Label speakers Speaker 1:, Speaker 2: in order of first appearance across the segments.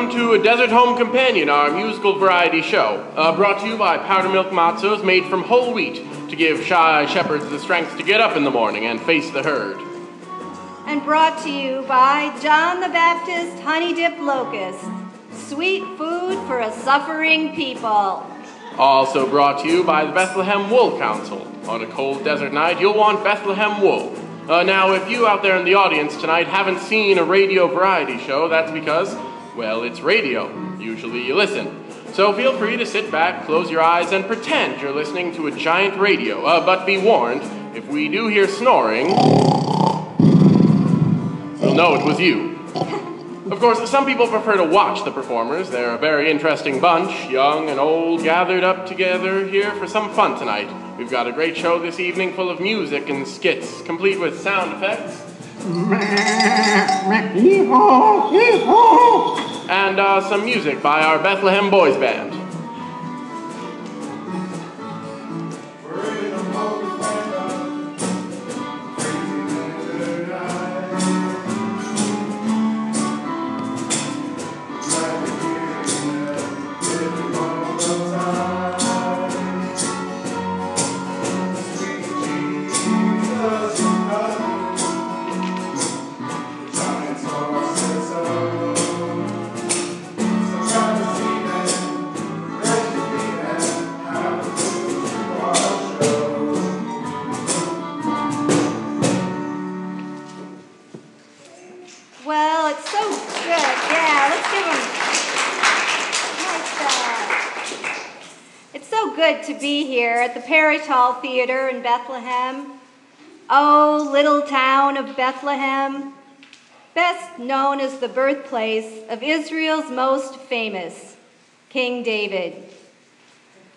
Speaker 1: welcome to Desert Home Companion, our musical variety show, brought to you by powder milk matzos made from whole wheat to give shy shepherds the strength to get up in the morning and face the herd.
Speaker 2: And brought to you by John the Baptist Honey Dip Locust, sweet food for a suffering people.
Speaker 1: Also brought to you by the Bethlehem Wool Council. On a cold desert night, you'll want Bethlehem wool. Now, if you out there in the audience tonight haven't seen a radio variety show, that's because, well, it's radio. Usually you listen. So feel free to sit back, close your eyes, and pretend you're listening to a giant radio. But be warned, if we do hear snoring, we'll know it was you. Of course, some people prefer to watch the performers. They're a very interesting bunch, young and old, gathered up together here for some fun tonight. We've got a great show this evening full of music and skits, complete with sound effects. And some music by our Bethlehem Boys Band.
Speaker 2: To be here at the Parish Hall Theater in Bethlehem. Oh, little town of Bethlehem, best known as the birthplace of Israel's most famous, King David.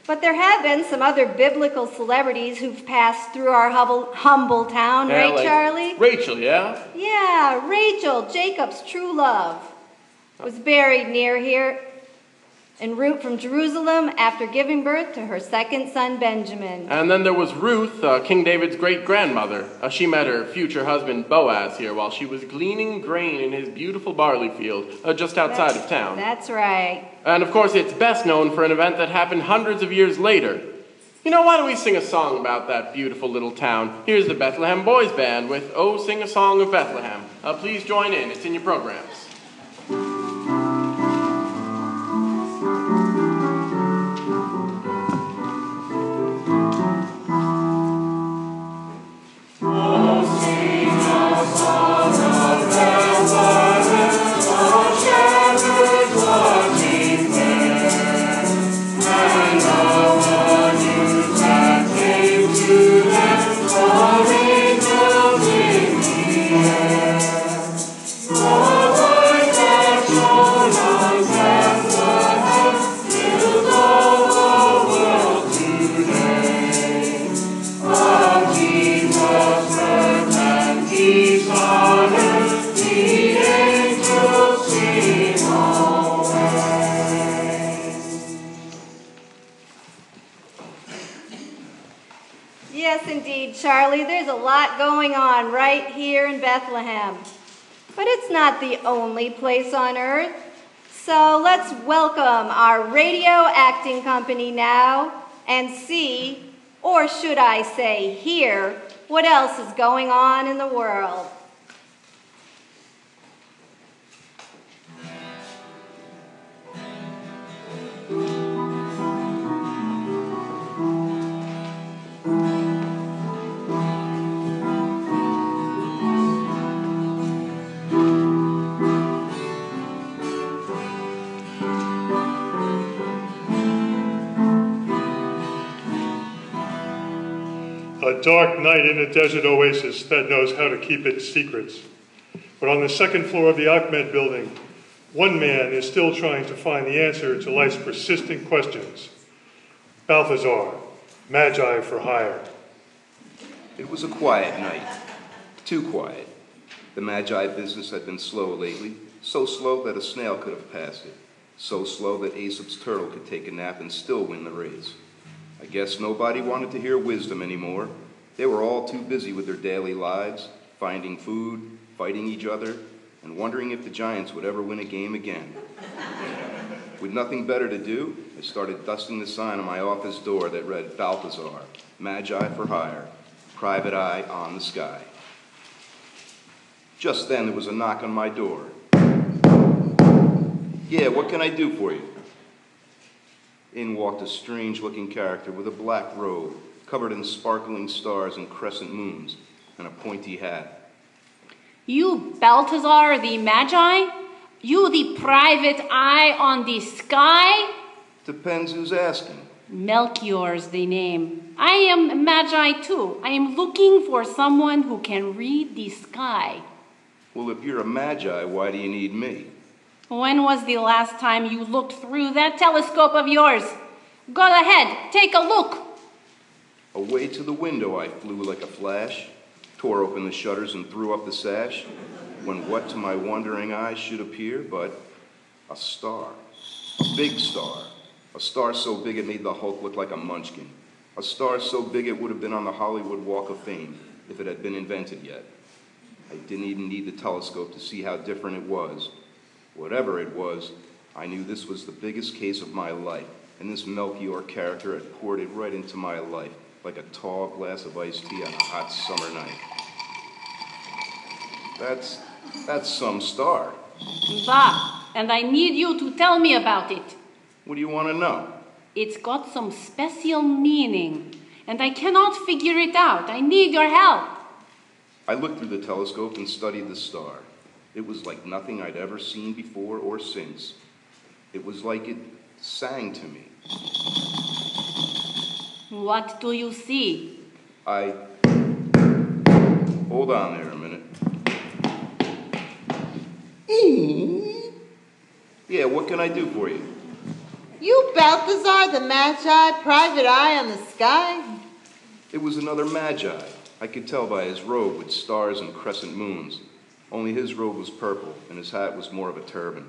Speaker 2: But there have been some other biblical celebrities who've passed through our humble town, right, like Charlie?
Speaker 1: Rachel, yeah?
Speaker 2: Yeah, Rachel, Jacob's true love, was buried near here en route from Jerusalem after giving birth to her second son, Benjamin.
Speaker 1: And then there was Ruth, King David's great-grandmother. She met her future husband, Boaz, here while she was gleaning grain in his beautiful barley field just outside of town.
Speaker 2: That's right.
Speaker 1: And of course, it's best known for an event that happened hundreds of years later. You know, why don't we sing a song about that beautiful little town? Here's the Bethlehem Boys Band with Oh, Sing a Song of Bethlehem. Please join in. It's in your programs.
Speaker 2: Charlie, there's a lot going on right here in Bethlehem. But it's not the only place on earth. So let's welcome our radio acting company now and see, or should I say hear, what else is going on in the world.
Speaker 3: A dark night in a desert oasis that knows how to keep its secrets. But on the second floor of the Ahmed building, one man is still trying to find the answer to life's persistent questions. Balthazar, Magi for hire.
Speaker 4: It was a quiet night. Too quiet. The Magi business had been slow lately, so slow that a snail could have passed it, so slow that Aesop's turtle could take a nap and still win the race. I guess nobody wanted to hear wisdom anymore. They were all too busy with their daily lives, finding food, fighting each other, and wondering if the Giants would ever win a game again. With nothing better to do, I started dusting the sign on my office door that read Balthazar, Magi for hire, private eye on the sky. Just then there was a knock on my door. Yeah, what can I do for you? In walked a strange-looking character with a black robe, covered in sparkling stars and crescent moons, and a pointy hat.
Speaker 5: You Balthazar the Magi? You the private eye on the sky?
Speaker 4: Depends who's asking.
Speaker 5: Melchior's the name. I am Magi too. I am looking for someone who can read the sky.
Speaker 4: Well, if you're a Magi, why do you need me?
Speaker 5: When was the last time you looked through that telescope of yours? Go ahead, take a look.
Speaker 4: Away to the window I flew like a flash, tore open the shutters and threw up the sash, when what to my wondering eyes should appear but a star. A big star. A star so big it made the Hulk look like a munchkin. A star so big it would have been on the Hollywood Walk of Fame if it had been invented yet. I didn't even need the telescope to see how different it was. Whatever it was, I knew this was the biggest case of my life, and this Melchior character had poured it right into my life, like a tall glass of iced tea on a hot summer night. That's some star.
Speaker 5: Bah, and I need you to tell me about it.
Speaker 4: What do you want to know?
Speaker 5: It's got some special meaning, and I cannot figure it out. I need your help.
Speaker 4: I looked through the telescope and studied the star. It was like nothing I'd ever seen before or since. It was like it sang to me.
Speaker 5: What do you see?
Speaker 4: Hold on there a minute. Yeah, what can I do for you?
Speaker 6: You Balthazar the Magi, private eye on the sky?
Speaker 4: It was another Magi. I could tell by his robe with stars and crescent moons. Only his robe was purple, and his hat was more of a turban.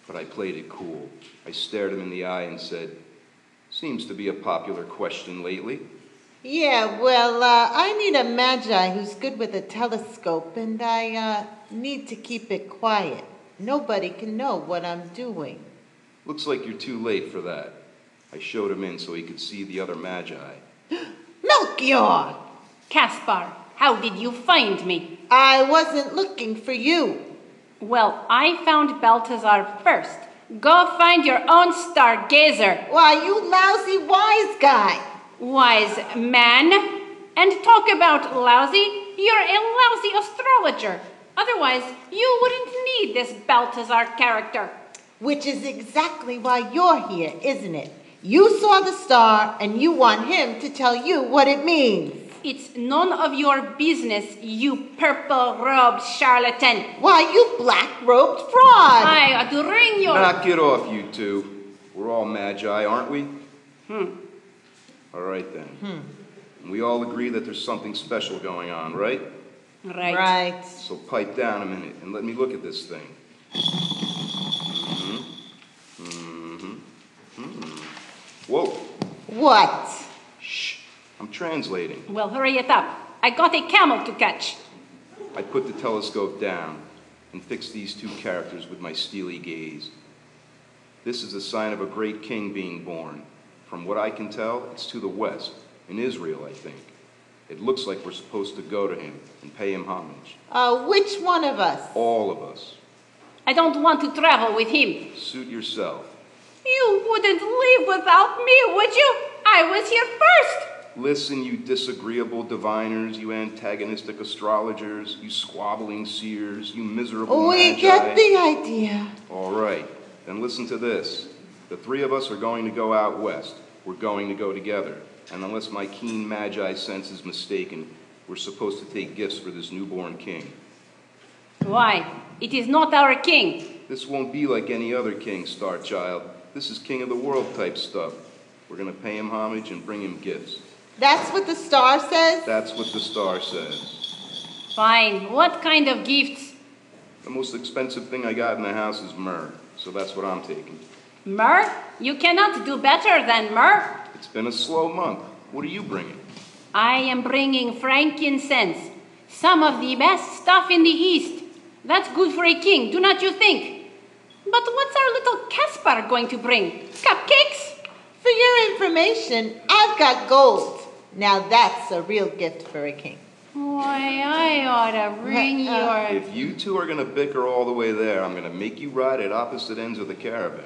Speaker 4: But I played it cool. I stared him in the eye and said, "Seems to be a popular question lately."
Speaker 6: Yeah, well, I need a Magi who's good with a telescope, and I need to keep it quiet. Nobody can know what I'm doing.
Speaker 4: Looks like you're too late for that. I showed him in so he could see the other Magi.
Speaker 6: Melchior!
Speaker 5: Caspar, how did you find me?
Speaker 6: I wasn't looking for you.
Speaker 5: Well, I found Balthazar first. Go find your own stargazer.
Speaker 6: Why, you lousy wise guy.
Speaker 5: Wise man. And talk about lousy, you're a lousy astrologer. Otherwise, you wouldn't need this Balthazar character.
Speaker 6: Which is exactly why you're here, isn't it? You saw the star, and you want him to tell you what it means.
Speaker 5: It's none of your business, you purple-robed charlatan.
Speaker 6: Why, you black-robed fraud.
Speaker 5: I bring your...
Speaker 4: Knock it off, you two. We're all Magi, aren't we? All right, then. We all agree that there's something special going on, right?
Speaker 6: Right.
Speaker 4: So pipe down a minute and let me look at this thing. Whoa.
Speaker 6: What?
Speaker 4: Shh. I'm translating.
Speaker 5: Well, hurry it up. I got a camel to catch.
Speaker 4: I put the telescope down and fixed these two characters with my steely gaze. This is a sign of a great king being born. From what I can tell, it's to the west, in Israel, I think. It looks like we're supposed to go to him and pay him homage.
Speaker 6: Which one of us?
Speaker 4: All of us.
Speaker 5: I don't want to travel with him.
Speaker 4: Suit yourself.
Speaker 5: You wouldn't leave without me, would you? I was here first.
Speaker 4: Listen, you disagreeable diviners, you antagonistic astrologers, you squabbling seers, you miserable
Speaker 6: We
Speaker 4: magi.
Speaker 6: get the idea.
Speaker 4: All right, then listen to this. The three of us are going to go out west. We're going to go together. And unless my keen magi sense is mistaken, we're supposed to take gifts for this newborn king.
Speaker 5: Why? It is not our king.
Speaker 4: This won't be like any other king, Star Child. This is king of the world type stuff. We're going to pay him homage and bring him gifts.
Speaker 6: That's what the star says?
Speaker 4: That's what the star says.
Speaker 5: Fine. What kind of gifts?
Speaker 4: The most expensive thing I got in the house is myrrh, so that's what I'm taking.
Speaker 5: Myrrh? You cannot do better than myrrh.
Speaker 4: It's been a slow month. What are you bringing?
Speaker 5: I am bringing frankincense. Some of the best stuff in the East. That's good for a king, do not you think? But what's our little Caspar going to bring? Cupcakes?
Speaker 6: For your information, I've got gold. Now that's a real gift for a king.
Speaker 5: Why, I ought to bring your...
Speaker 4: If you two are going to bicker all the way there, I'm going to make you ride at opposite ends of the caravan.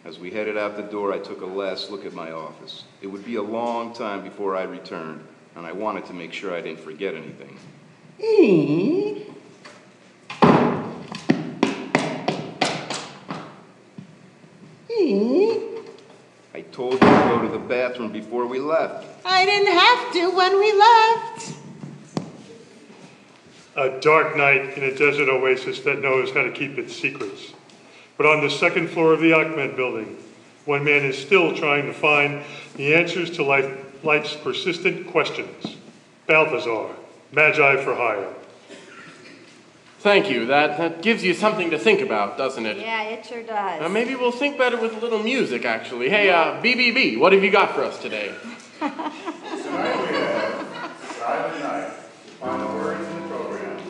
Speaker 4: As we headed out the door, I took a last look at my office. It would be a long time before I returned, and I wanted to make sure I didn't forget anything. I told you to go to the bathroom before we left.
Speaker 6: I didn't have to when we left.
Speaker 3: A dark night in a desert oasis that knows how to keep its secrets. But on the second floor of the Ahmed building, one man is still trying to find the answers to life's persistent questions. Balthazar, Magi for hire.
Speaker 1: Thank you. That gives you something to think about, doesn't it?
Speaker 2: Yeah, it sure does.
Speaker 1: Maybe we'll think better with a little music, actually. Hey, BBB, what have you got for us today?
Speaker 7: Tonight we have Silent Night. Find the words in the program.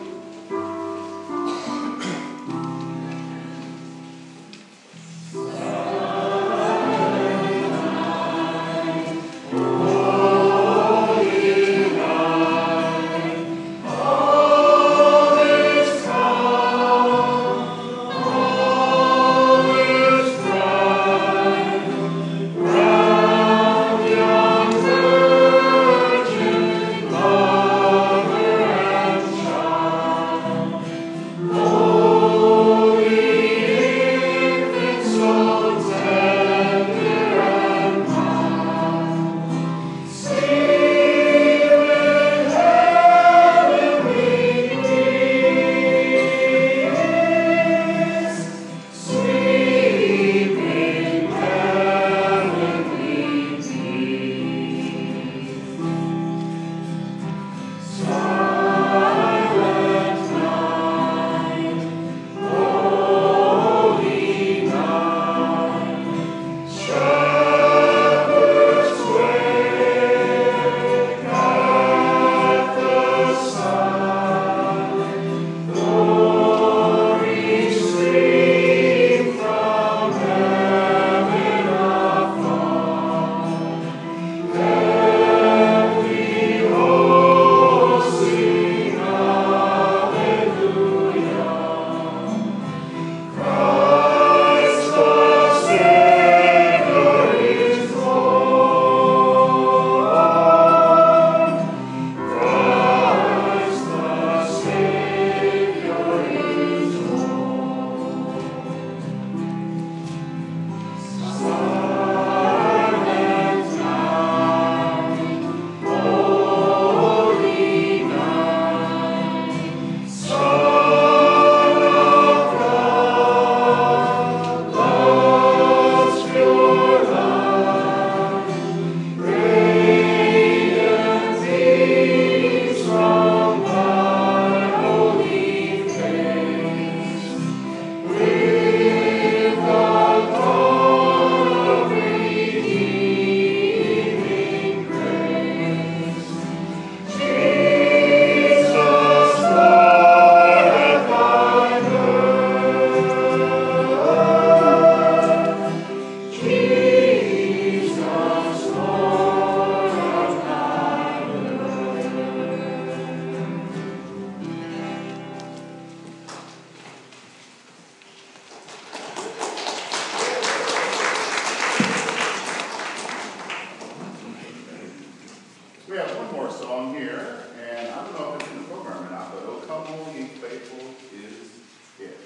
Speaker 7: We have one more song here, and I don't know if it's in the program or not, but "O Come All Ye Faithful" is it.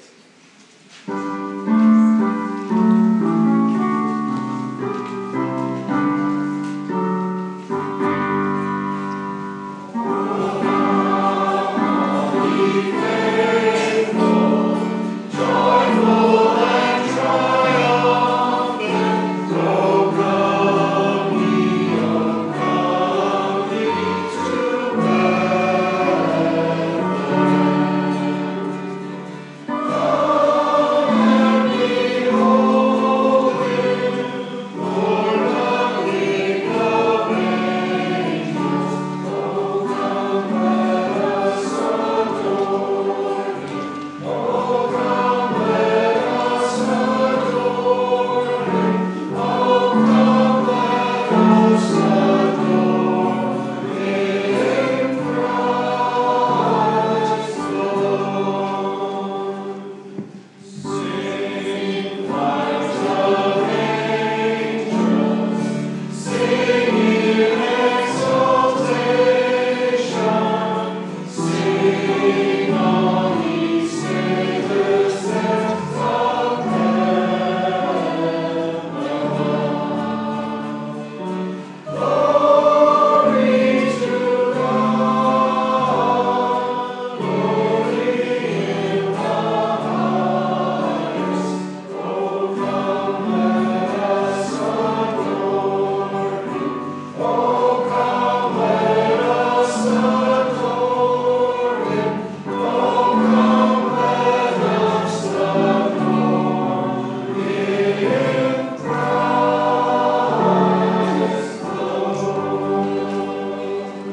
Speaker 7: Well,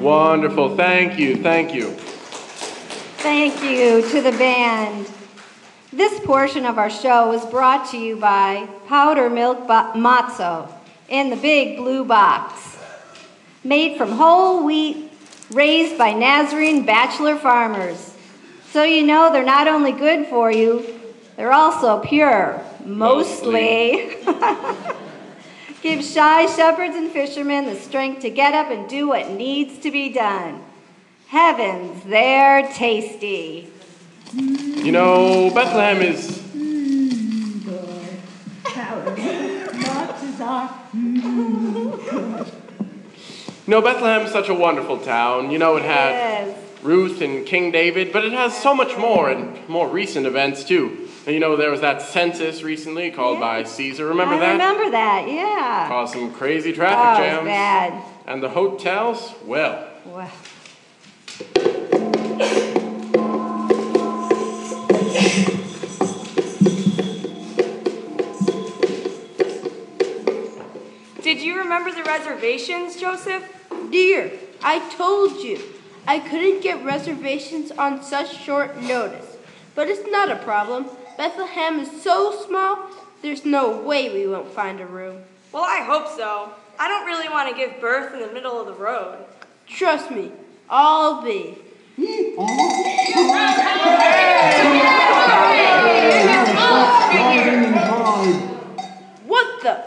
Speaker 1: Wonderful. Thank you. Thank you.
Speaker 2: Thank you to the band. This portion of our show is brought to you by Powder Milk Matzo in the big blue box. Made from whole wheat, raised by Nazarene bachelor farmers. So you know they're not only good for you, they're also pure, mostly. Give shy shepherds and fishermen the strength to get up and do what needs to be done. Heavens, they're tasty.
Speaker 1: You know, Bethlehem is... You know, Bethlehem is such a wonderful town. You know, it had Ruth and King David, but it has so much more and more recent events, too. And you know, there was that census recently called by Caesar. Remember that?
Speaker 2: I remember that, yeah.
Speaker 1: Caused some crazy traffic jams.
Speaker 2: Bad.
Speaker 1: And the hotels, well.
Speaker 2: Wow.
Speaker 8: Did you remember the reservations, Joseph?
Speaker 9: Dear, I told you I couldn't get reservations on such short notice. But it's not a problem. Bethlehem is so small, there's no way we won't find a room.
Speaker 8: Well, I hope so. I don't really want to give birth in the middle of the road.
Speaker 9: Trust me, I'll be. What the?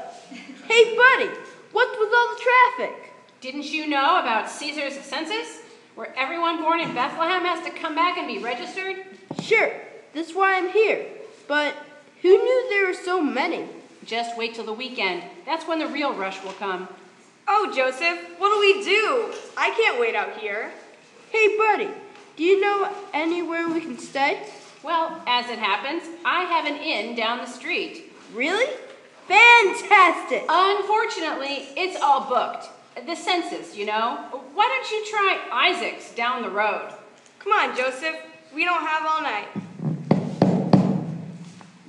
Speaker 9: Hey, buddy, what was all the traffic?
Speaker 5: Didn't you know about Caesar's census, where everyone born in Bethlehem has to come back and be registered?
Speaker 9: Sure, that's why I'm here. But who knew there were so many?
Speaker 5: Just wait till the weekend. That's when the real rush will come.
Speaker 8: Oh, Joseph, what do we do? I can't wait out here.
Speaker 9: Hey, buddy, do you know anywhere we can stay?
Speaker 5: Well, as it happens, I have an inn down the street.
Speaker 9: Really? Fantastic!
Speaker 5: Unfortunately, it's all booked. The census, you know. Why don't you try Isaac's down the road?
Speaker 8: Come on, Joseph. We don't have all night.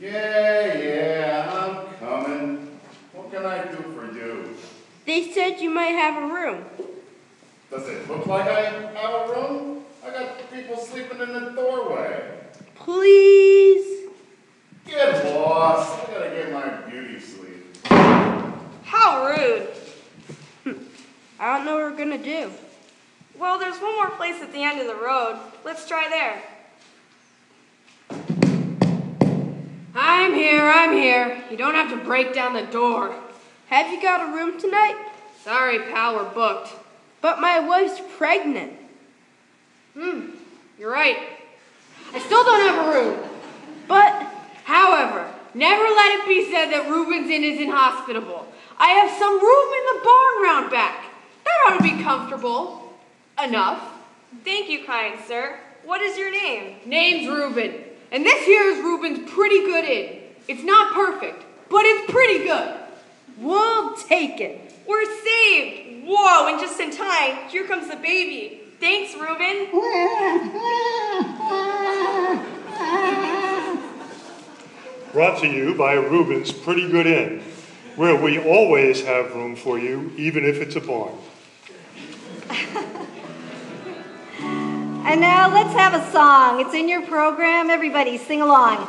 Speaker 7: Yeah, I'm coming. What can I do for you?
Speaker 9: They said you might have a room.
Speaker 7: Does it look like I have a room? I got people sleeping in the doorway.
Speaker 9: Please?
Speaker 7: Get lost. I gotta get my beauty sleep.
Speaker 8: How rude.
Speaker 9: I don't know what we're gonna do.
Speaker 8: Well, there's one more place at the end of the road. Let's try there.
Speaker 10: I'm here. You don't have to break down the door.
Speaker 9: Have you got a room tonight?
Speaker 10: Sorry, pal, we're booked.
Speaker 9: But my wife's pregnant.
Speaker 10: You're right. I still don't have a room.
Speaker 9: But,
Speaker 10: however, never let it be said that Reuben's Inn is inhospitable. I have some room in the barn round back. That ought to be comfortable. Enough.
Speaker 8: Thank you, kind sir. What is your name?
Speaker 10: Name's Reuben. And this here is Reuben's pretty good inn. It's not perfect, but it's pretty good.
Speaker 9: We'll take it.
Speaker 8: We're saved. Whoa, and just in time, here comes the baby. Thanks, Reuben.
Speaker 3: Brought to you by Reuben's Pretty Good Inn, where we always have room for you, even if it's a barn.
Speaker 2: And now let's have a song. It's in your program. Everybody sing along.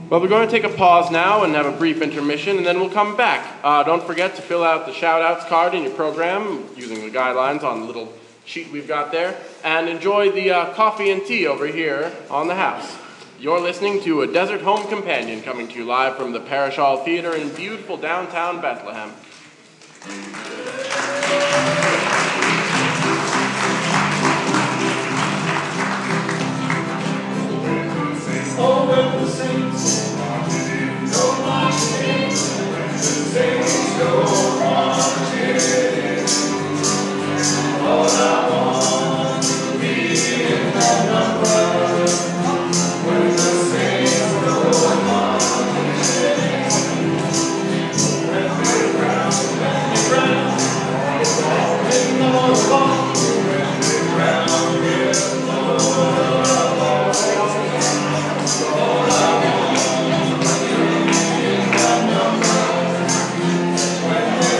Speaker 1: Well, we're going to take a pause now and have a brief intermission, and then we'll come back. Don't forget to fill out the shout-outs card in your program using the guidelines on the little sheet we've got there, and enjoy the coffee and tea over here on the house. You're listening to A Desert Home Companion, coming to you live from the Parish Hall Theater in beautiful downtown Bethlehem.
Speaker 11: Oh, when the saints go marching in, when the saints go marching in, all I want to be in that number. When the saints go marching in, when they round, in the hall, when they round, in the hall. All I want to be in that number. When they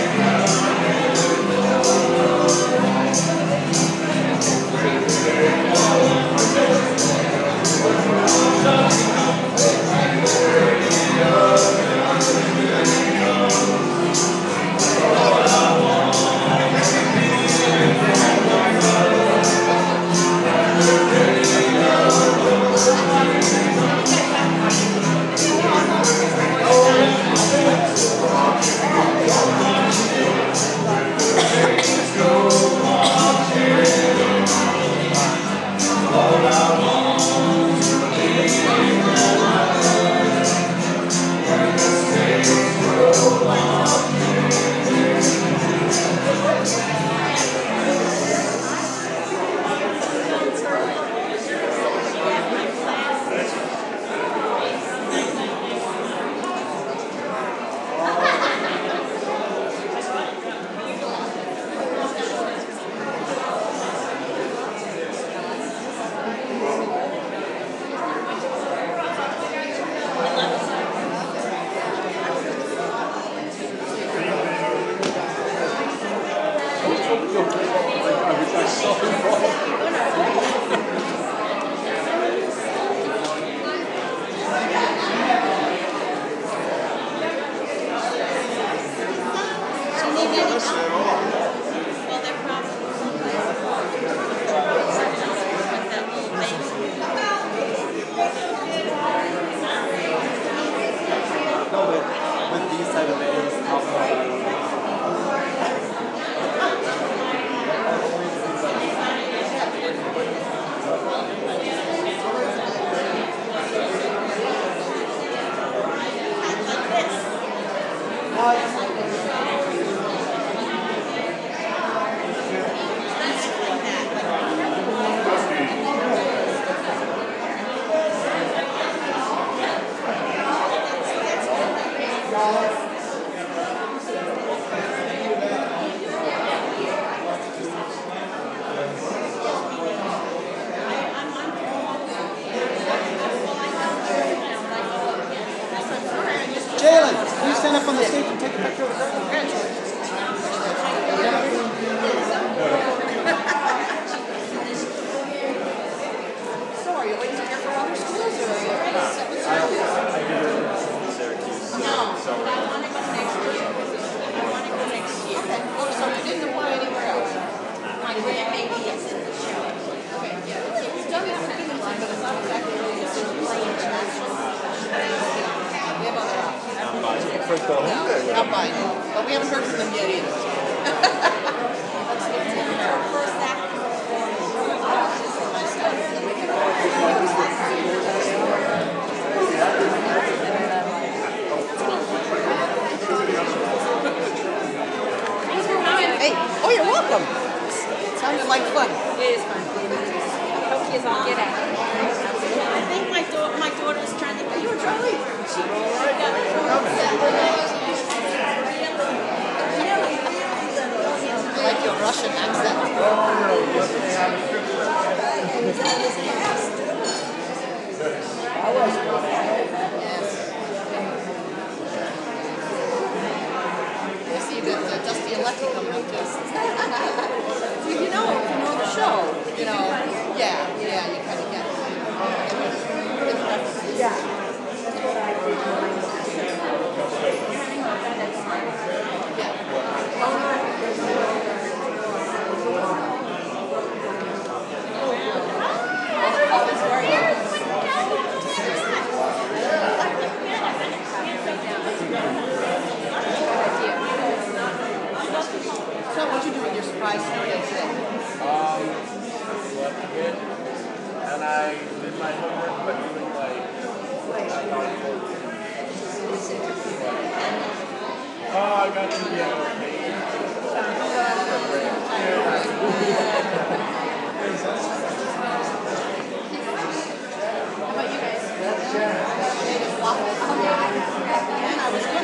Speaker 1: got you the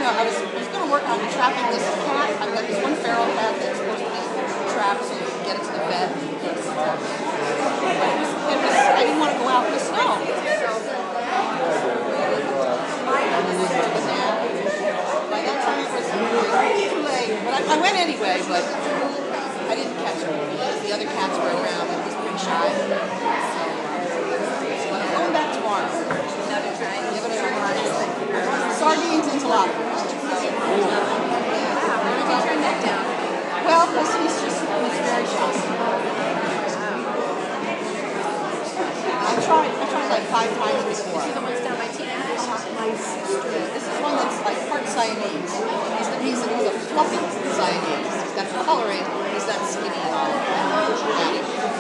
Speaker 12: I was gonna work on trapping this cat. I've got this one feral cat that's supposed to be trapped so we can get it to the vet. I didn't want to go out in the snow. By that time it was too late. But I went anyway, but I didn't catch him. The other cats were around and he was pretty shy. So I'm going back tomorrow. Give it a try. Sardines and tilapia. Well, because he's very shy. I tried like 5 times before.
Speaker 5: These are the ones down by Tina.
Speaker 12: My sister. This is one that's like part Siamese. He's a fluffy Siamese. He's got coloring. He's not skinny at all.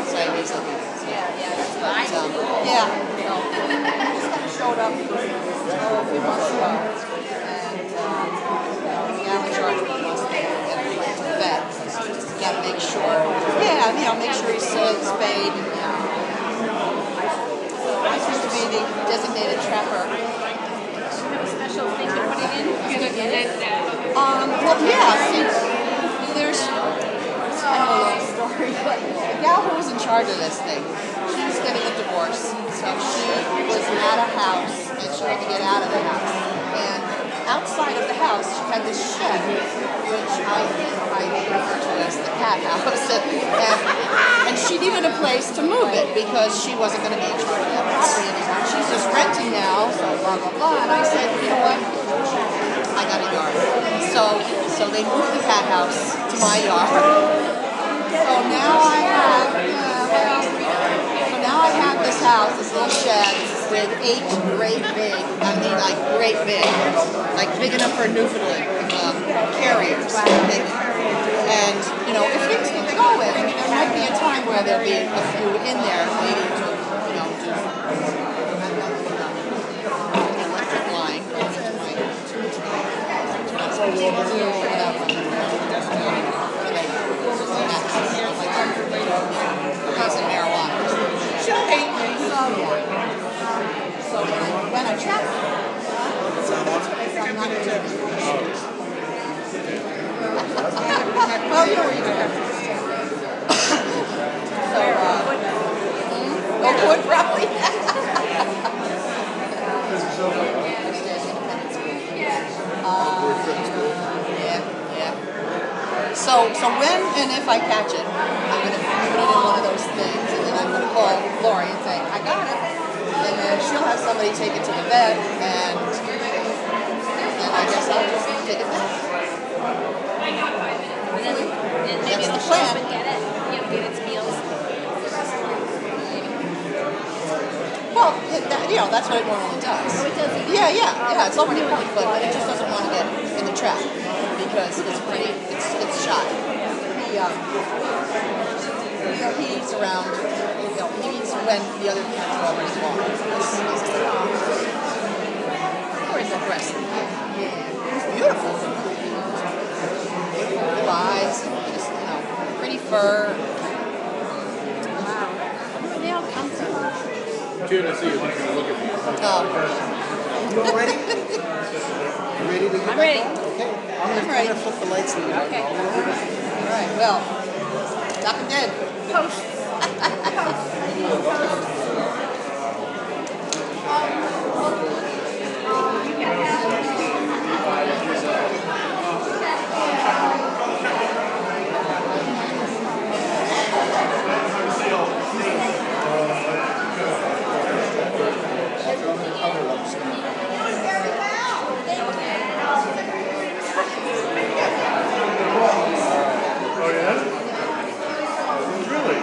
Speaker 12: Siamese looking.
Speaker 5: That's
Speaker 12: fine. Yeah. He just kind of showed up a few months ago. And now in charge of us to get him to the vet. You got to make sure. Yeah, make sure he's spayed. I used to be the designated trapper.
Speaker 5: Do you have a special thing you're putting in? You're going to get it?
Speaker 12: Well, yeah, see, there's, it's kind of a long story, but the gal who was in charge of this thing, she was getting a divorce, so she was at a house, and she had to get out of the house. And outside of the house, she had this shed, which I refer to as the cat house, and she needed a place to move it, because she wasn't going to be in charge of that property anymore. She's just renting now, so blah, blah, blah, and I said, you know what? I got a yard. So they moved the cat house to my yard. So now I have this house, this little shed with 8 great big, like big enough for Newfoundland carriers. And if they go in, there might be a time where there'll be a few in there waiting to, do electric line. Marijuana. So when I trap well, you don't have to. So, wood probably. So when and if I catch it, I'm going to put it in one of those things, and then I'm going to call Lori and say, I got it. And then she'll have somebody take it to the vet, and then I guess I'll just take it back.
Speaker 5: And maybe it'll show up and get it. Get its meals.
Speaker 12: Well, that's what it normally does.
Speaker 5: Oh, it does?
Speaker 12: Yeah, it's already cooked, but it just doesn't want to get in the trap because it's shy. He eats around, he eats when the other cats are already gone. Or it's aggressive. It's beautiful. Blue eyes, just, pretty fur.
Speaker 5: Wow. Where do they all come from?
Speaker 1: Here to see if you can look at me.
Speaker 13: You ready? You ready to get
Speaker 5: I'm ready.
Speaker 13: Okay. I'm ready to flip the lights on.
Speaker 5: Okay.
Speaker 12: All right, well, stop and dead.
Speaker 5: Post.
Speaker 3: Oh, yeah? Really?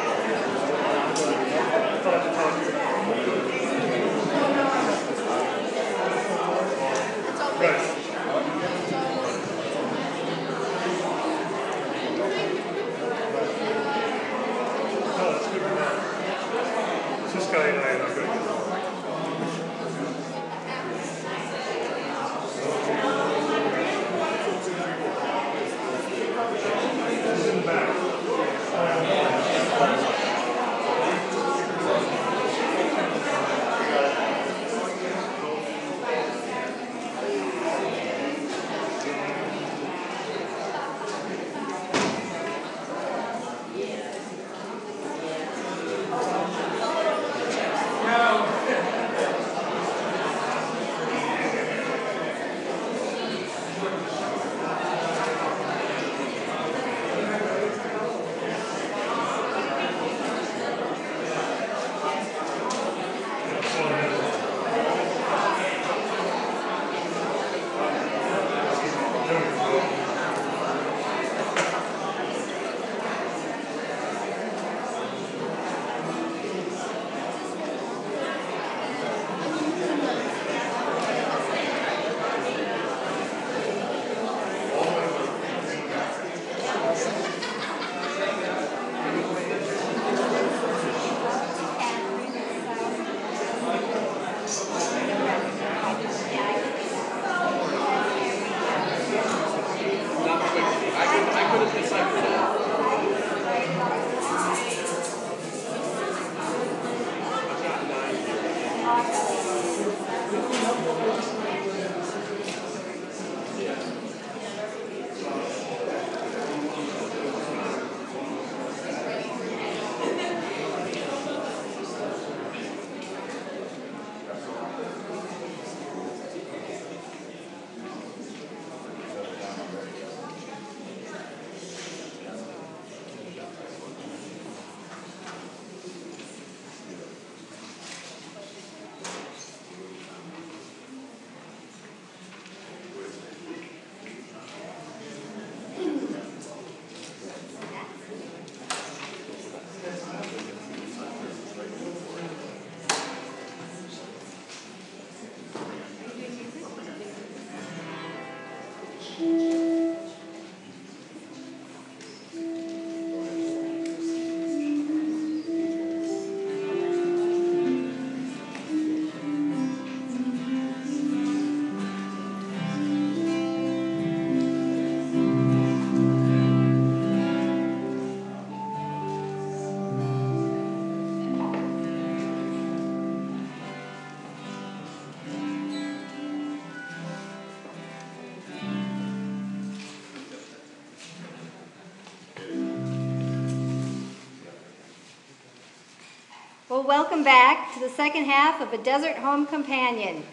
Speaker 2: Well, welcome back to the second half of A Desert Home Companion,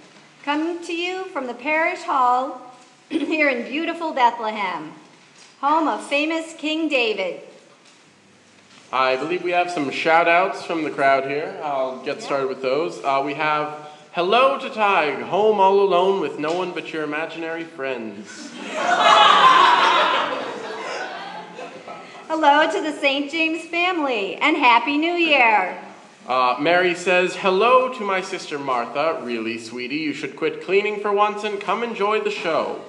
Speaker 2: coming to you from the Parish Hall here in beautiful Bethlehem, home of famous King David.
Speaker 1: I believe we have some shout-outs from the crowd here. I'll get started with those. We have, hello to Tig, home all alone with no one but your imaginary friends.
Speaker 2: Hello to the St. James family, and Happy New Year.
Speaker 1: Mary says, hello to my sister Martha. Really, sweetie, you should quit cleaning for once and come enjoy the show.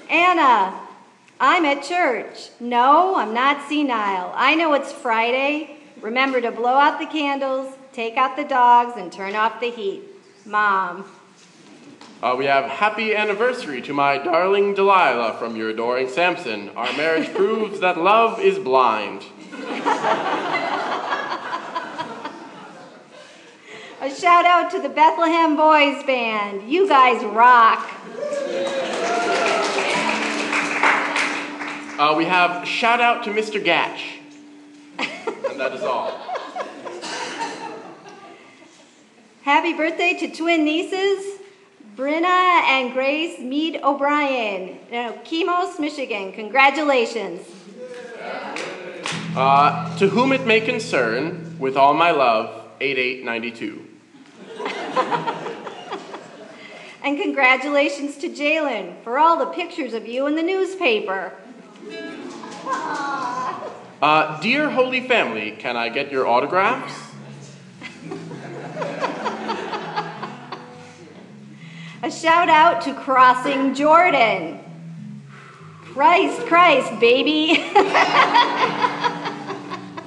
Speaker 2: Anna, I'm at church. No, I'm not senile. I know it's Friday. Remember to blow out the candles, take out the dogs, and turn off the heat. Mom.
Speaker 1: We have happy anniversary to my darling Delilah from your adoring Samson. Our marriage proves that love is blind.
Speaker 2: A shout out to the Bethlehem Boys Band. You guys rock.
Speaker 1: We have shout out to Mr. Gatch. And that is all.
Speaker 2: Happy birthday to twin nieces, Brenna and Grace Mead O'Brien, Kemos, Michigan. Congratulations.
Speaker 1: To whom it may concern, with all my love, 8892.
Speaker 2: And congratulations to Jalen for all the pictures of you in the newspaper.
Speaker 1: Dear Holy Family, can I get your autographs?
Speaker 2: A shout out to Crossing Jordan. Christ, baby.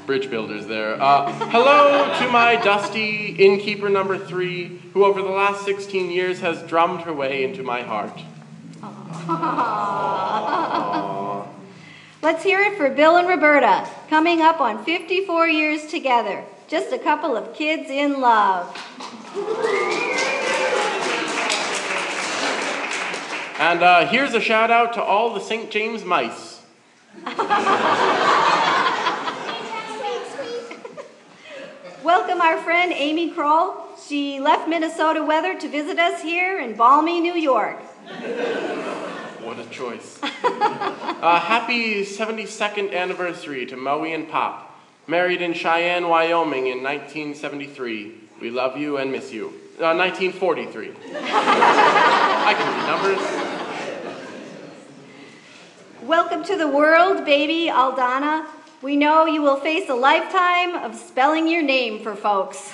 Speaker 1: Bridge builders there. Hello to my dusty innkeeper number 3, who over the last 16 years has drummed her way into my heart.
Speaker 2: Aww. Let's hear it for Bill and Roberta, coming up on 54 years together. Just a couple of kids in love.
Speaker 1: And here's a shout out to all the St. James mice.
Speaker 2: Welcome our friend Amy Kroll. She left Minnesota weather to visit us here in balmy New York.
Speaker 1: What a choice. Happy 72nd anniversary to Moe and Pop, married in Cheyenne, Wyoming in 1973. We love you and miss you. 1943. I can read numbers.
Speaker 2: Welcome to the world, baby Aldana. We know you will face a lifetime of spelling your name for folks.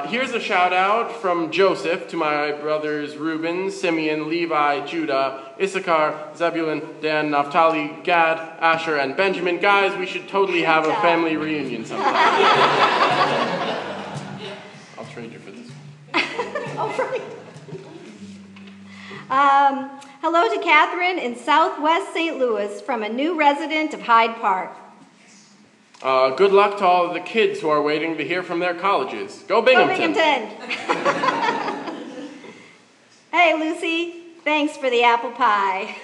Speaker 1: Here's a shout out from Joseph to my brothers Reuben, Simeon, Levi, Judah, Issachar, Zebulun, Dan, Naphtali, Gad, Asher, and Benjamin. Guys, we should totally have a family reunion sometime. I'll trade you for this.
Speaker 2: Oh, right. Hello to Catherine in Southwest St. Louis from a new resident of Hyde Park.
Speaker 1: Good luck to all of the kids who are waiting to hear from their colleges. Go Binghamton!
Speaker 2: Go Binghamton! Hey, Lucy. Thanks for the apple pie.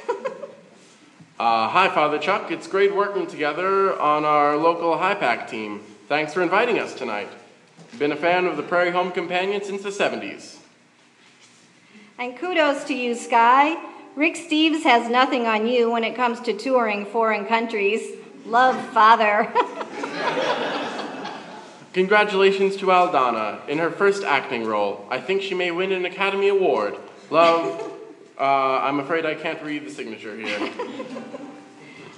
Speaker 1: Hi, Father Chuck. It's great working together on our local High Pack team. Thanks for inviting us tonight. Been a fan of the Prairie Home Companion since the 70s.
Speaker 2: And kudos to you, Sky. Rick Steves has nothing on you when it comes to touring foreign countries. Love, Father.
Speaker 1: Congratulations to Aldana in her first acting role. I think she may win an Academy Award. Love, I'm afraid I can't read the signature here.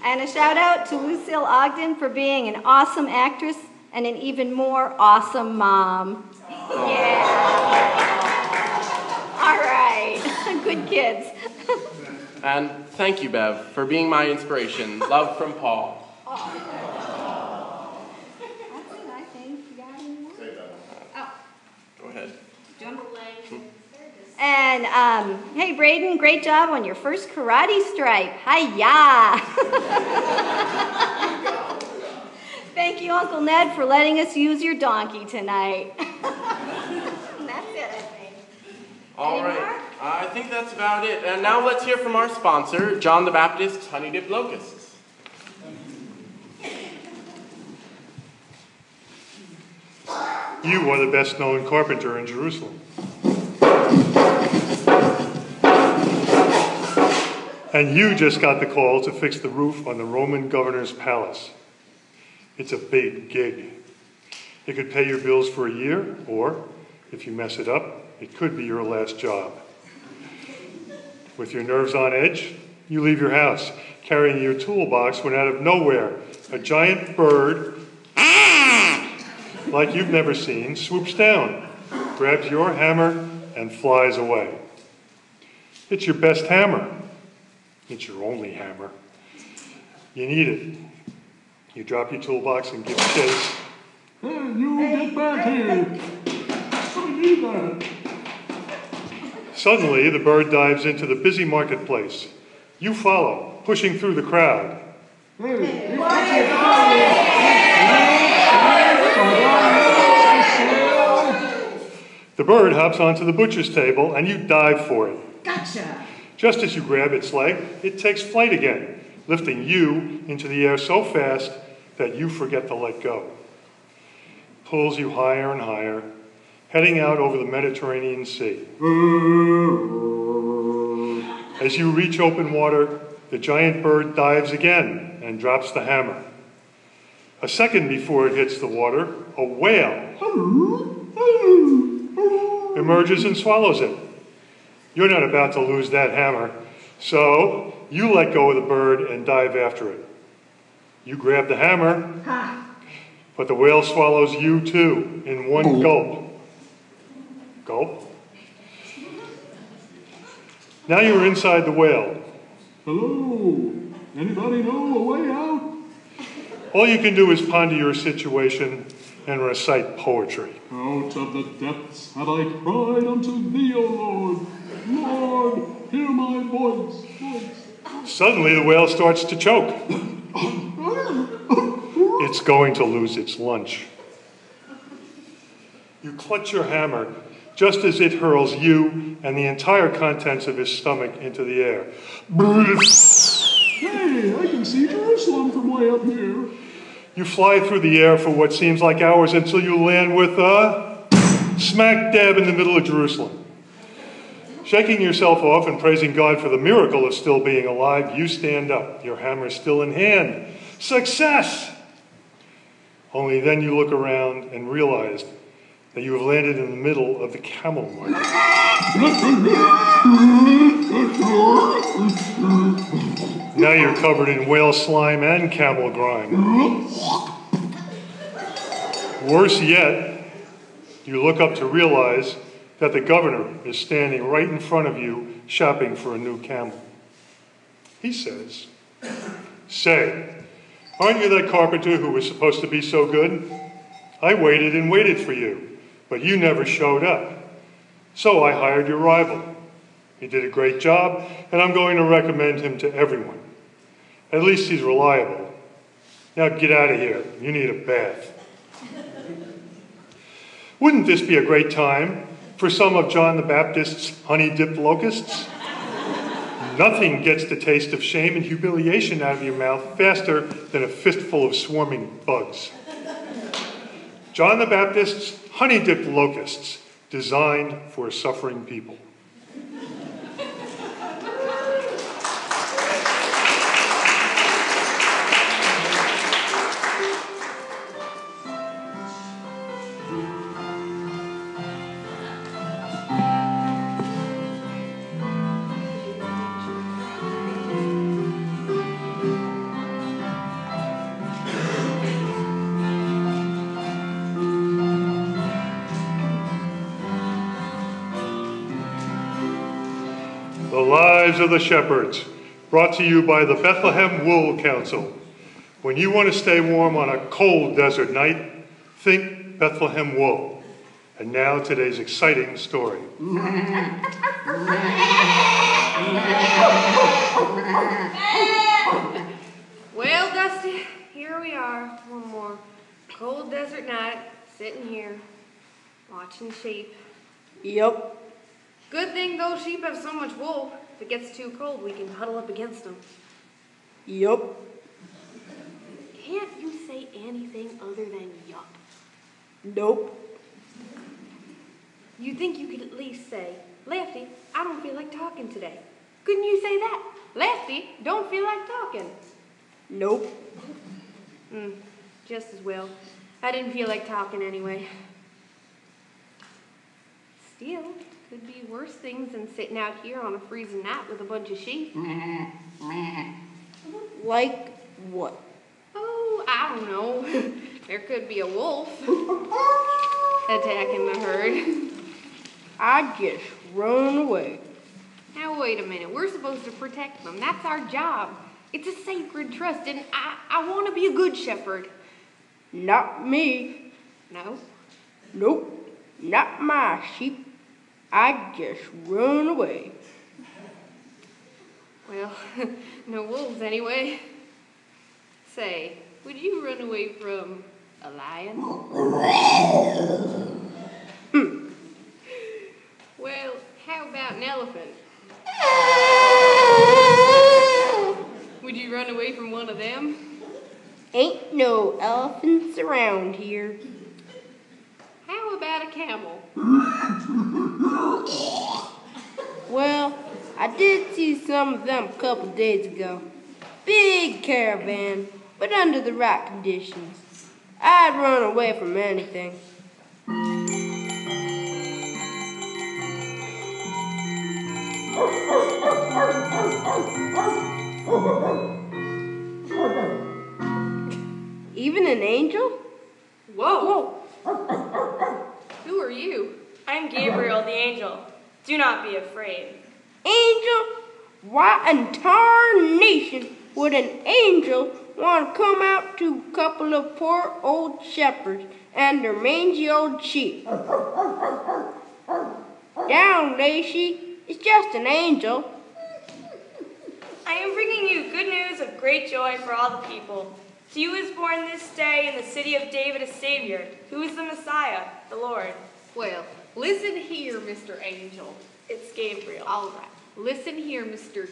Speaker 2: And a shout out to Lucille Ogden for being an awesome actress and an even more awesome mom. Yeah. All right. Good kids.
Speaker 1: And thank you, Bev, for being my inspiration. Love from Paul.
Speaker 2: That's it, I think. You got any more? Oh.
Speaker 1: Go ahead.
Speaker 2: And, hey, Braden, great job on your first karate stripe. Hi-ya! Thank you, Uncle Ned, for letting us use your donkey tonight. That's it, I think.
Speaker 1: All right. I think that's about it. And now let's hear from our sponsor, John the Baptist's Honey Dip Locusts.
Speaker 3: You are the best-known carpenter in Jerusalem. And you just got the call to fix the roof on the Roman governor's palace. It's a big gig. It could pay your bills for a year, or, if you mess it up, it could be your last job. With your nerves on edge, you leave your house, carrying your toolbox when out of nowhere, a giant bird, like you've never seen, swoops down, grabs your hammer, and flies away. It's your best hammer. It's your only hammer. You need it. You drop your toolbox and give chase.
Speaker 11: Hey, you get back here! I need that.
Speaker 3: Suddenly, the bird dives into the busy marketplace. You follow, pushing through the crowd.
Speaker 11: Hey,
Speaker 3: the bird hops onto the butcher's table, and you dive for it.
Speaker 14: Gotcha!
Speaker 3: Just as you grab its leg, it takes flight again, lifting you into the air so fast that you forget to let go. Pulls you higher and higher, heading out over the Mediterranean Sea. As you reach open water, the giant bird dives again and drops the hammer. A second before it hits the water, a whale emerges and swallows it. You're not about to lose that hammer, so you let go of the bird and dive after it. You grab the hammer, but the whale swallows you too in one gulp. Gulp. Now you're inside the whale.
Speaker 11: Hello? Anybody know a way out?
Speaker 3: All you can do is ponder your situation and recite poetry.
Speaker 11: Out of the depths have I cried unto thee, O Lord. Lord, hear my voice.
Speaker 3: Suddenly the whale starts to choke. It's going to lose its lunch. You clutch your hammer just as it hurls you and the entire contents of his stomach into the air.
Speaker 11: Hey, I can see Jerusalem from way up here.
Speaker 3: You fly through the air for what seems like hours until you land with smack dab in the middle of Jerusalem. Shaking yourself off and praising God for the miracle of still being alive, you stand up, your hammer still in hand. Success! Only then you look around and realize that you have landed in the middle of the camel market. Now you're covered in whale slime and camel grime. Worse yet, you look up to realize that the governor is standing right in front of you shopping for a new camel. He says, "Say, aren't you that carpenter who was supposed to be so good? I waited and waited for you, but you never showed up. So I hired your rival. He did a great job, and I'm going to recommend him to everyone. At least he's reliable. Now get out of here. You need a bath." Wouldn't this be a great time for some of John the Baptist's honey-dipped locusts? Nothing gets the taste of shame and humiliation out of your mouth faster than a fistful of swarming bugs. John the Baptist's honey-dipped locusts, designed for suffering people. The Lives of the Shepherds, brought to you by the Bethlehem Wool Council. When you want to stay warm on a cold desert night, think Bethlehem wool. And now today's exciting story.
Speaker 8: Well, Dusty, here we are, one more cold desert night, sitting here, watching sheep.
Speaker 10: Yep.
Speaker 8: Good thing those sheep have so much wool. If it gets too cold, we can huddle up against them.
Speaker 10: Yup.
Speaker 8: Can't you say anything other than yup?
Speaker 10: Nope.
Speaker 8: You think you could at least say, Lefty, I don't feel like talking today. Couldn't you say that? Lefty, don't feel like talking.
Speaker 9: Nope.
Speaker 8: Just as well. I didn't feel like talking anyway. Still, could be worse things than sitting out here on a freezing night with a bunch of sheep.
Speaker 9: Like what?
Speaker 8: Oh, I don't know. There could be a wolf attacking the herd.
Speaker 9: I'd just run away.
Speaker 8: Now, wait a minute. We're supposed to protect them. That's our job. It's a sacred trust, and I want to be a good shepherd.
Speaker 9: Not me.
Speaker 8: No?
Speaker 9: Nope. Not my sheep. I'd just run away.
Speaker 8: Well, no wolves anyway. Say, would you run away from a lion? Well, how about an elephant? Would you run away from one of them?
Speaker 9: Ain't no elephants around here.
Speaker 8: How about a camel?
Speaker 9: Well, I did see some of them a couple days ago. Big caravan, but under the right conditions. I'd run away from anything. Even an angel?
Speaker 8: Whoa! Who are you?
Speaker 14: I'm Gabriel the angel. Do not be afraid.
Speaker 9: Angel? Why in tarnation would an angel want to come out to a couple of poor old shepherds and their mangy old sheep? Down, Lacey. It's just an angel.
Speaker 14: I am bringing you good news of great joy for all the people. To you is born this day in the city of David a Savior, who is the Messiah, the Lord.
Speaker 8: Well, listen here, Mr. Angel.
Speaker 14: It's Gabriel.
Speaker 8: All right. Listen here, Mr.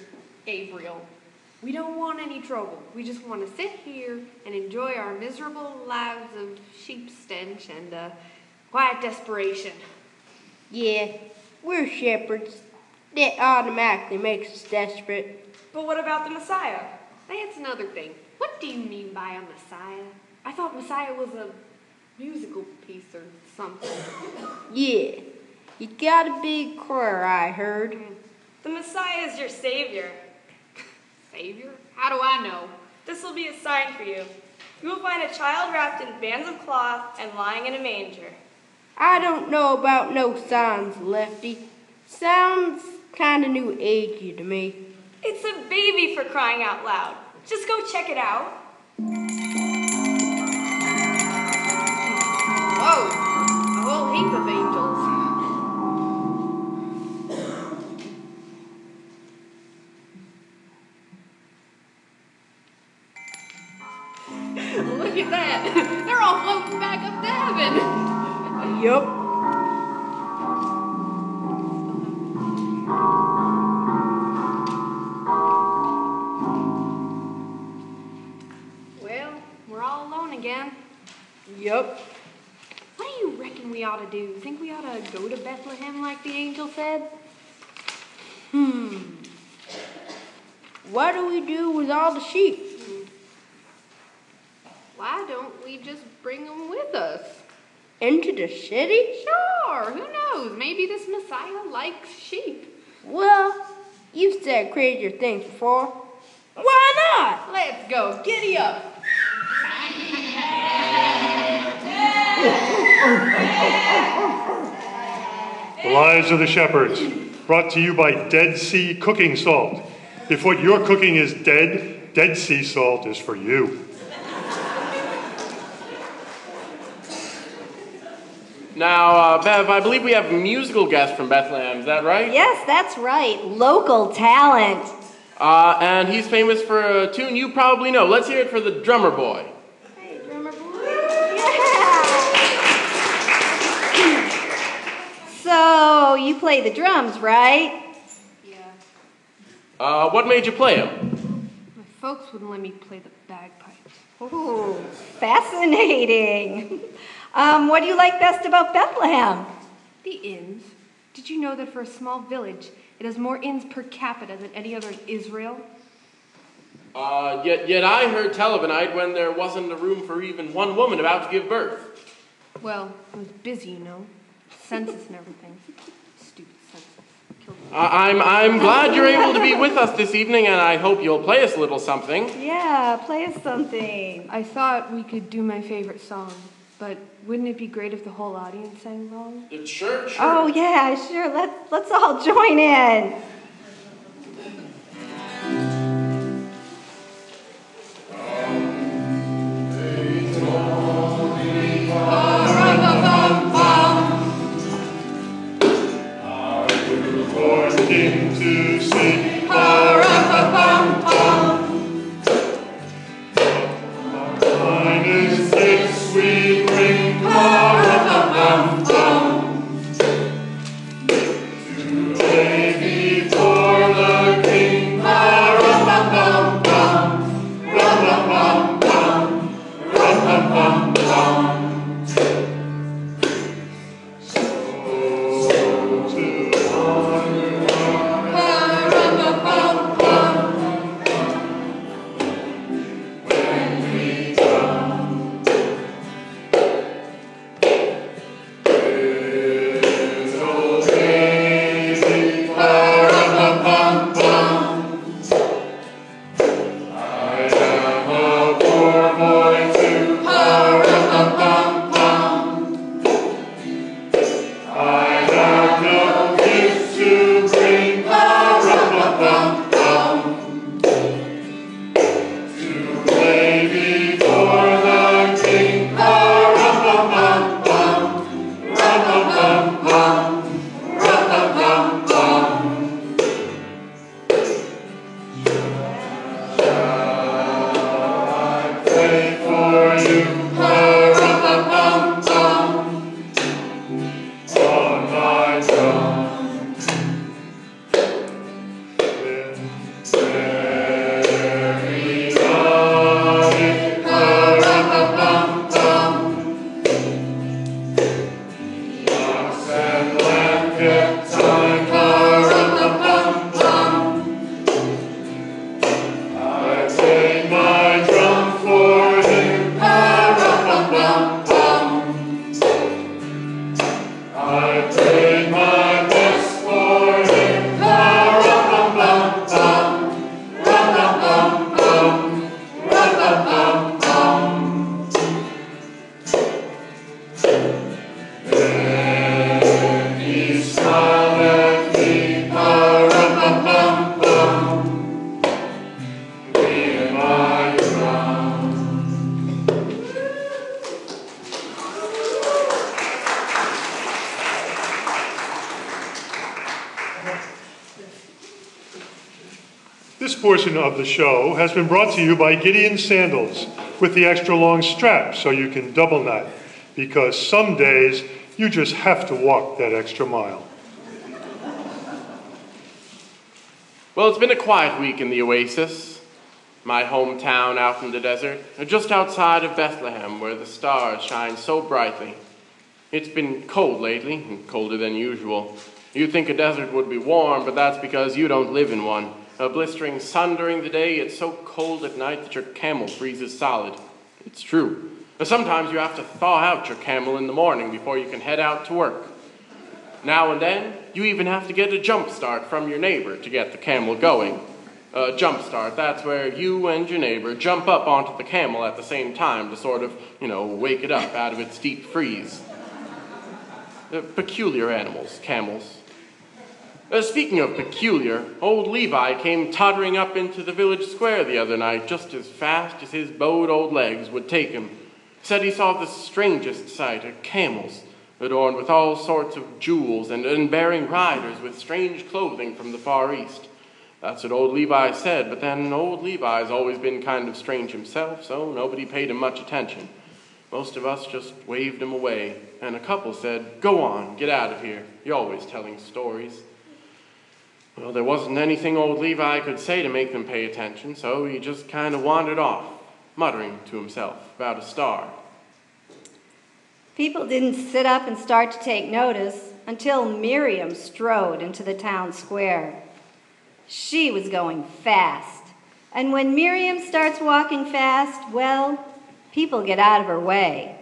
Speaker 8: Gabriel. We don't want any trouble. We just want to sit here and enjoy our miserable lives of sheep stench and quiet desperation.
Speaker 9: Yeah, we're shepherds. That automatically makes us desperate.
Speaker 14: But what about the Messiah?
Speaker 8: That's another thing. What do you mean by a Messiah? I thought Messiah was a musical piece or something.
Speaker 9: Yeah, you got a big choir, I heard.
Speaker 14: The Messiah is your Savior.
Speaker 8: Savior? How do I know?
Speaker 14: This will be a sign for you. You will find a child wrapped in bands of cloth and lying in a manger.
Speaker 9: I don't know about no signs, Lefty. Sounds kind of new agey to me.
Speaker 14: It's a baby, for crying out loud. Just go check it out.
Speaker 8: Whoa! A whole heap of angels. Look at that! They're all floating back up to heaven!
Speaker 9: Yup.
Speaker 8: Well, we're all alone again.
Speaker 9: Yup.
Speaker 8: What do you reckon we ought to do? Think we ought to go to Bethlehem like the angel said?
Speaker 9: What do we do with all the sheep?
Speaker 8: Why don't we just bring them with us?
Speaker 9: Into the city?
Speaker 8: Sure, who knows? Maybe this Messiah likes sheep.
Speaker 9: Well, you've said crazier things before. Why not?
Speaker 8: Let's go. Giddy up.
Speaker 3: The Lives of the Shepherds, brought to you by Dead Sea Cooking Salt. If what you're cooking is dead, Dead Sea salt is for you.
Speaker 1: Now, Bev, I believe we have a musical guest from Bethlehem. Is that right?
Speaker 2: Yes, that's right. Local talent.
Speaker 1: And he's famous for a tune you probably know. Let's hear it for the drummer boy.
Speaker 2: Hey, drummer boy. Yeah. So, you play the drums, right?
Speaker 8: Yeah.
Speaker 1: What made you play him?
Speaker 8: My folks wouldn't let me play the bagpipes.
Speaker 2: Ooh, fascinating. What do you like best about Bethlehem?
Speaker 8: The inns? Did you know that for a small village, it has more inns per capita than any other in Israel?
Speaker 1: Yet I heard tell of a night when there wasn't a room for even one woman about to give birth.
Speaker 8: Well, I was busy, you know. Census and everything. Stupid census. Killed me.
Speaker 1: I'm glad you're able to be with us this evening, and I hope you'll play us a little something.
Speaker 2: Yeah, play us something.
Speaker 8: I thought we could do my favorite song, but wouldn't it be great if the whole audience sang along?
Speaker 1: Sure.
Speaker 2: Oh, yeah, sure. Let's all join in.
Speaker 3: To sing finest gifts we bring to lay before the King. This portion of the show has been brought to you by Gideon Sandals with the extra long strap so you can double knot, because some days you just have to walk that extra mile.
Speaker 1: Well, it's been a quiet week in the Oasis, my hometown out in the desert, just outside of Bethlehem, where the stars shine so brightly. It's been cold lately, colder than usual. You'd think a desert would be warm, but that's because you don't live in one. A blistering sun during the day, it's so cold at night that your camel freezes solid. It's true. Sometimes you have to thaw out your camel in the morning before you can head out to work. Now and then, you even have to get a jump start from your neighbor to get the camel going. A jump start, that's where you and your neighbor jump up onto the camel at the same time to sort of, wake it up out of its deep freeze. Peculiar animals, camels. Speaking of peculiar, old Levi came tottering up into the village square the other night just as fast as his bowed old legs would take him. Said he saw the strangest sight of camels, adorned with all sorts of jewels and bearing riders with strange clothing from the Far East. That's what old Levi said, but then old Levi's always been kind of strange himself, so nobody paid him much attention. Most of us just waved him away, and a couple said, "Go on, get out of here. You're always telling stories." Well, there wasn't anything old Levi could say to make them pay attention, so he just kind of wandered off, muttering to himself about a star.
Speaker 2: People didn't sit up and start to take notice. until Miriam strode into the town square. She was going fast, and when Miriam starts walking fast, well, people get out of her way.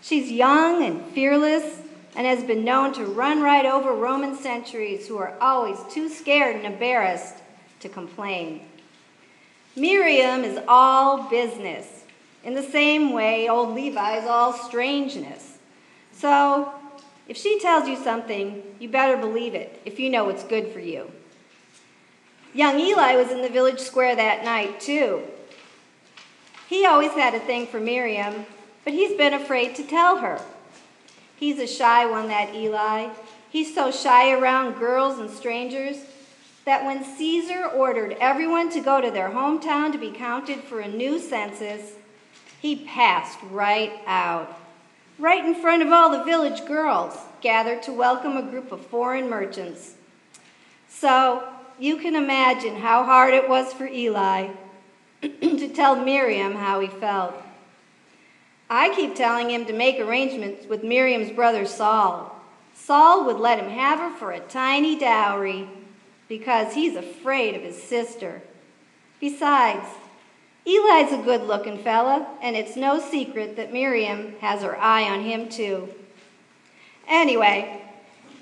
Speaker 2: She's young and fearless and has been known to run right over Roman sentries who are always too scared and embarrassed to complain. Miriam is all business, in the same way old Levi is all strangeness. So, if she tells you something, you better believe it, if you know it's good for you. Young Eli was in the village square that night, too. He always had a thing for Miriam, but he's been afraid to tell her. He's a shy one, that Eli. He's so shy around girls and strangers that when Caesar ordered everyone to go to their hometown to be counted for a new census, he passed right out, right in front of all the village girls gathered to welcome a group of foreign merchants. So you can imagine how hard it was for Eli to tell Miriam how he felt. I keep telling him to make arrangements with Miriam's brother Saul. Saul would let him have her for a tiny dowry because he's afraid of his sister. Besides, Eli's a good-looking fella, and it's no secret that Miriam has her eye on him too. Anyway,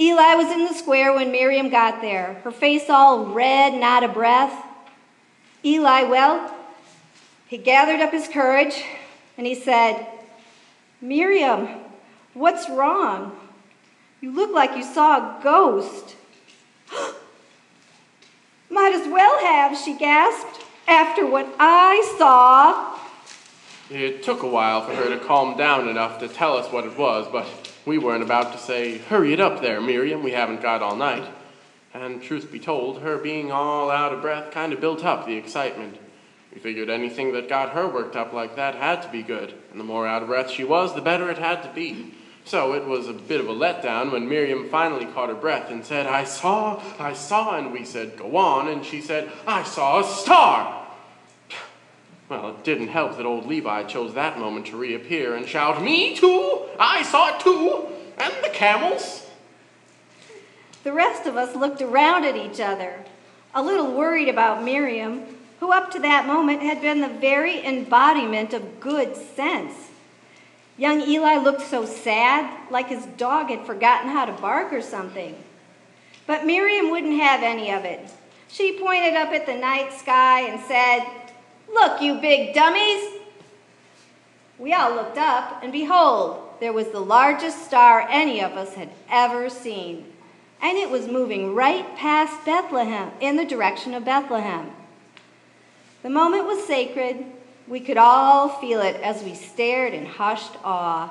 Speaker 2: Eli was in the square when Miriam got there, her face all red and out of breath. Eli, well, he gathered up his courage and he said, "Miriam, what's wrong? You look like you saw a ghost." "Might as well have," she gasped, "after what I saw."
Speaker 1: It took a while for her to calm down enough to tell us what it was, but we weren't about to say, "Hurry it up there, Miriam, we haven't got all night." And truth be told, her being all out of breath kind of built up the excitement. We figured anything that got her worked up like that had to be good, and the more out of breath she was, the better it had to be. So it was a bit of a letdown when Miriam finally caught her breath and said, I saw, and we said, "Go on," and she said, "I saw a star." Well, it didn't help that old Levi chose that moment to reappear and shout, "Me too! I saw it too! And the camels!"
Speaker 2: The rest of us looked around at each other, a little worried about Miriam, who up to that moment had been the very embodiment of good sense. Young Eli looked so sad, like his dog had forgotten how to bark or something. But Miriam wouldn't have any of it. She pointed up at the night sky and said, "Look, you big dummies." We all looked up, and behold, there was the largest star any of us had ever seen. And it was moving right past Bethlehem, in the direction of Bethlehem. The moment was sacred. We could all feel it as we stared in hushed awe.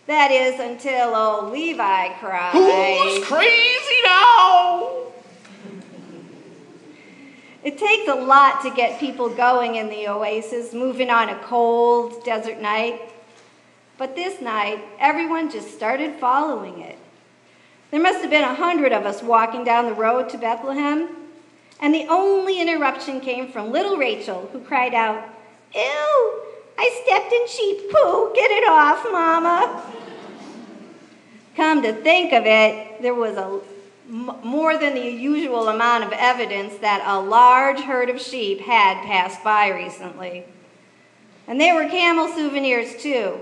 Speaker 2: That is, until old Levi cried,
Speaker 1: "Who's crazy now?"
Speaker 2: It takes a lot to get people going in the oasis, moving on a cold desert night. But this night, everyone just started following it. There must have been 100 of us walking down the road to Bethlehem, and the only interruption came from little Rachel, who cried out, "Ew, I stepped in sheep poo, get it off, Mama." Come to think of it, there was more than the usual amount of evidence that a large herd of sheep had passed by recently. And there were camel souvenirs too.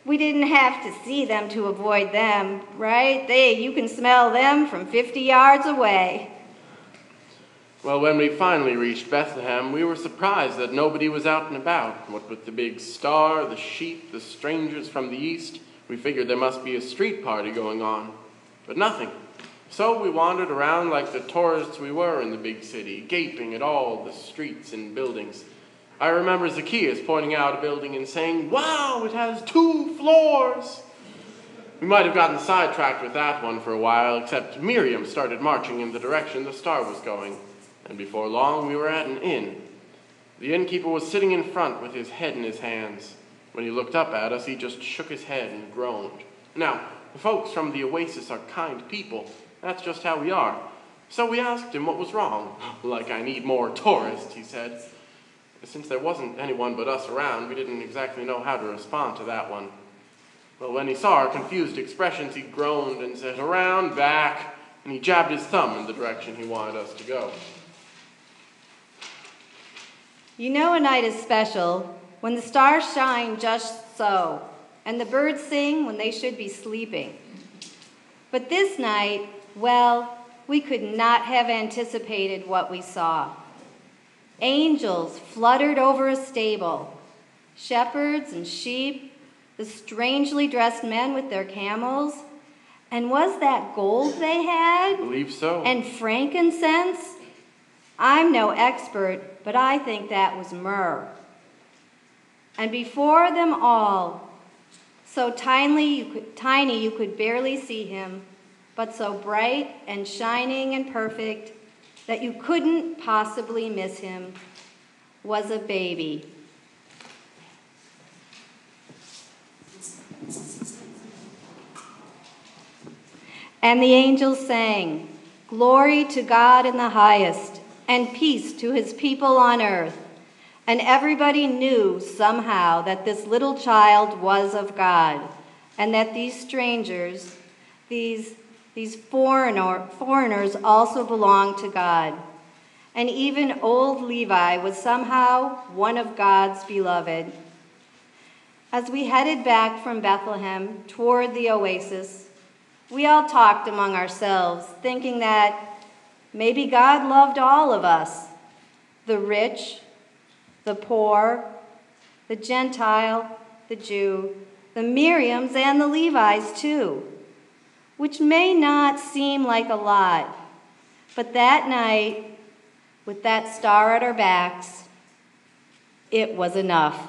Speaker 2: We didn't have to see them to avoid them, right? You can smell them from 50 yards away.
Speaker 1: Well, when we finally reached Bethlehem, we were surprised that nobody was out and about. What with the big star, the sheep, the strangers from the east, we figured there must be a street party going on. But nothing. So we wandered around like the tourists we were in the big city, gaping at all the streets and buildings. I remember Zacchaeus pointing out a building and saying, "Wow, it has 2 floors." We might have gotten sidetracked with that one for a while, except Miriam started marching in the direction the star was going. And before long, we were at an inn. The innkeeper was sitting in front with his head in his hands. When he looked up at us, he just shook his head and groaned. Now, the folks from the oasis are kind people. That's just how we are. So we asked him what was wrong. "Like I need more tourists," he said. Since there wasn't anyone but us around, we didn't exactly know how to respond to that one. Well, when he saw our confused expressions, he groaned and said, "Around, back," and he jabbed his thumb in the direction he wanted us to go.
Speaker 2: You know a night is special when the stars shine just so, and the birds sing when they should be sleeping. But this night, well, we could not have anticipated what we saw. Angels fluttered over a stable, shepherds and sheep, the strangely dressed men with their camels, and was that gold they had?
Speaker 1: I believe so.
Speaker 2: And frankincense? I'm no expert, but I think that was myrrh. And before them all, so tiny you could barely see him, but so bright and shining and perfect that you couldn't possibly miss him, was a baby. And the angels sang, "Glory to God in the highest, and peace to his people on earth." And everybody knew somehow that this little child was of God, and that these strangers, these foreigners also belonged to God. And even old Levi was somehow one of God's beloved. As we headed back from Bethlehem toward the oasis, we all talked among ourselves, thinking that maybe God loved all of us, the rich, the poor, the Gentile, the Jew, the Miriams, and the Levi's too, which may not seem like a lot, but that night, with that star at our backs, it was enough.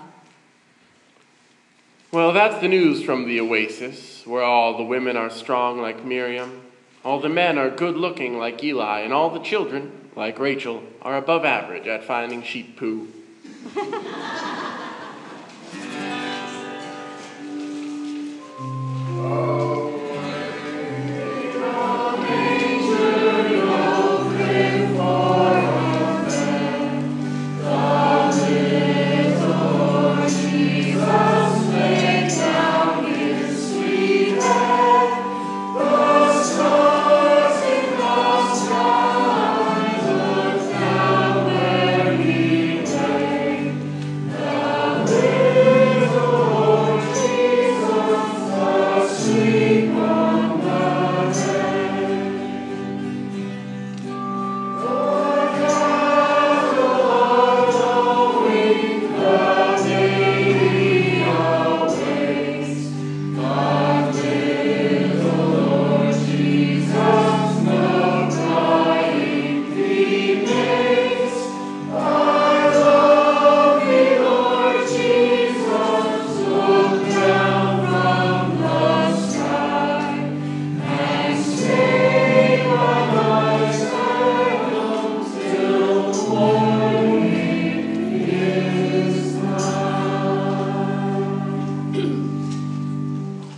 Speaker 1: Well, that's the news from the oasis, where all the women are strong like Miriam, all the men are good-looking like Eli, and all the children, like Rachel, are above average at finding sheep poo.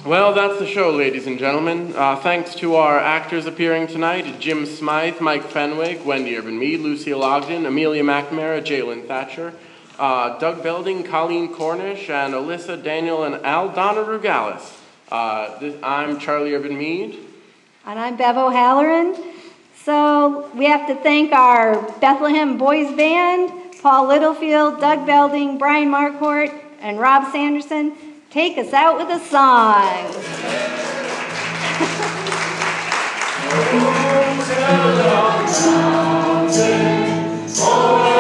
Speaker 1: Well, that's the show, ladies and gentlemen. Thanks to our actors appearing tonight, Jim Smythe, Mike Fenwick, Wendy Urban-Mead, Lucille Ogden, Amelia McNamara, Jalen Thatcher, Doug Belding, Colleen Cornish, and Alyssa, Daniel, and Aldana Rugalis. I'm Charlie Urban-Mead.
Speaker 2: And I'm Bev O'Halloran. So we have to thank our Bethlehem Boys Band, Paul Littlefield, Doug Belding, Brian Marquardt, and Rob Sanderson. Take us out with a song.
Speaker 11: Oh,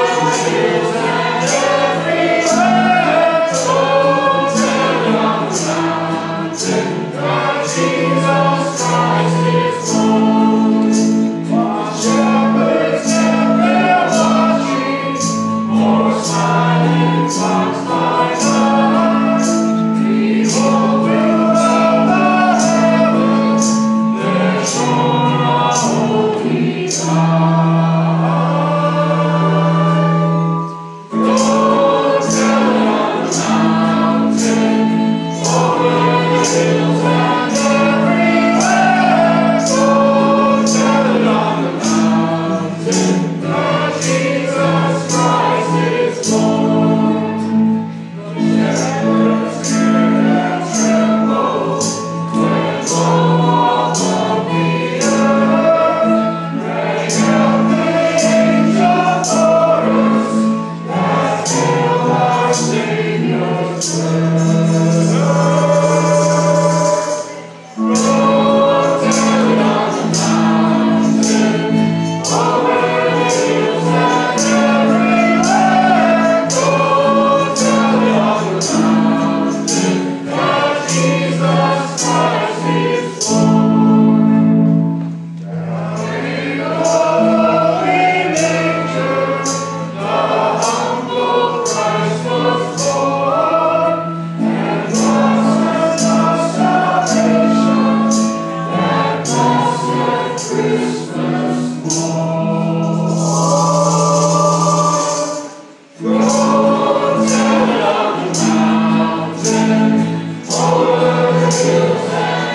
Speaker 11: you stand.